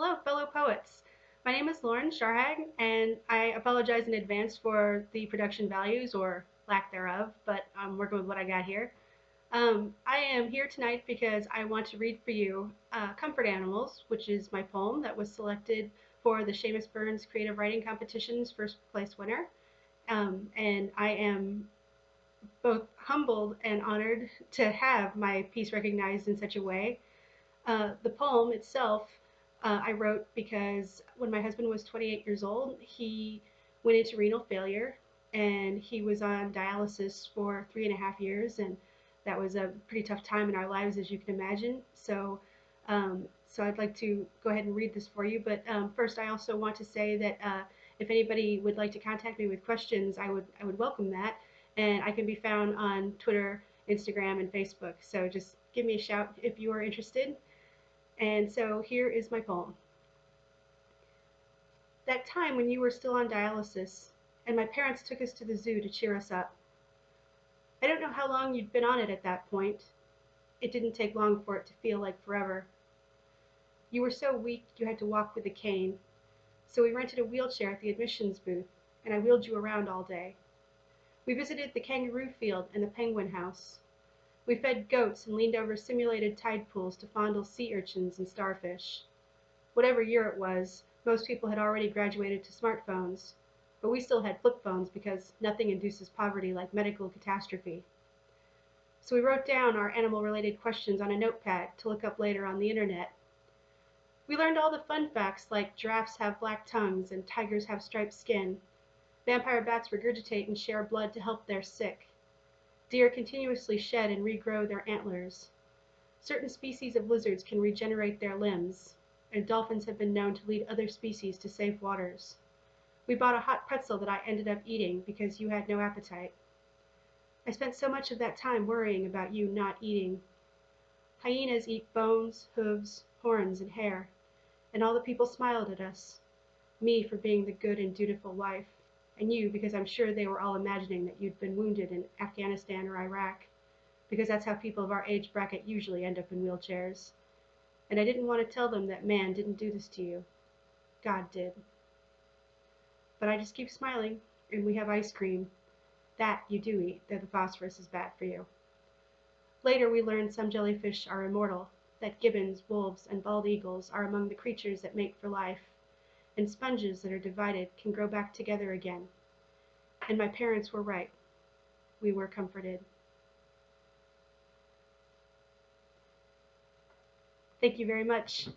Hello, fellow poets. My name is Lauren Scharhag, and I apologize in advance for the production values or lack thereof, but I'm working with what I got here. I am here tonight because I want to read for you Comfort Animals, which is my poem that was selected for the Seamus Creative Writing Competition's first place winner. And I am both humbled and honored to have my piece recognized in such a way. The poem itself I wrote because when my husband was 28 years old, he went into renal failure and he was on dialysis for 3.5 years, and that was a pretty tough time in our lives, as you can imagine. So I'd like to go ahead and read this for you. But first, I also want to say that if anybody would like to contact me with questions, I would welcome that, and I can be found on Twitter, Instagram, and Facebook. So just give me a shout if you are interested. And so here is my poem. That time when you were still on dialysis, and my parents took us to the zoo to cheer us up. I don't know how long you'd been on it at that point. It didn't take long for it to feel like forever. You were so weak you had to walk with a cane, so we rented a wheelchair at the admissions booth, and I wheeled you around all day. We visited the kangaroo field and the penguin house. We fed goats and leaned over simulated tide pools to fondle sea urchins and starfish. Whatever year it was, most people had already graduated to smartphones, but we still had flip phones because nothing induces poverty like medical catastrophe. So we wrote down our animal-related questions on a notepad to look up later on the internet. We learned all the fun facts like giraffes have black tongues and tigers have striped skin. Vampire bats regurgitate and share blood to help their sick. Deer continuously shed and regrow their antlers. Certain species of lizards can regenerate their limbs, and dolphins have been known to lead other species to safe waters. We bought a hot pretzel that I ended up eating because you had no appetite. I spent so much of that time worrying about you not eating. Hyenas eat bones, hooves, horns, and hair, and all the people smiled at us. Me for being the good and dutiful wife, and you because I'm sure they were all imagining that you'd been wounded in Afghanistan or Iraq, because that's how people of our age bracket usually end up in wheelchairs. And I didn't want to tell them that man didn't do this to you. God did. But I just keep smiling, and we have ice cream. That you do eat, though the phosphorus is bad for you. Later we learned some jellyfish are immortal, that gibbons, wolves, and bald eagles are among the creatures that mate for life, and sponges that are divided can grow back together again. And my parents were right. We were comforted. Thank you very much.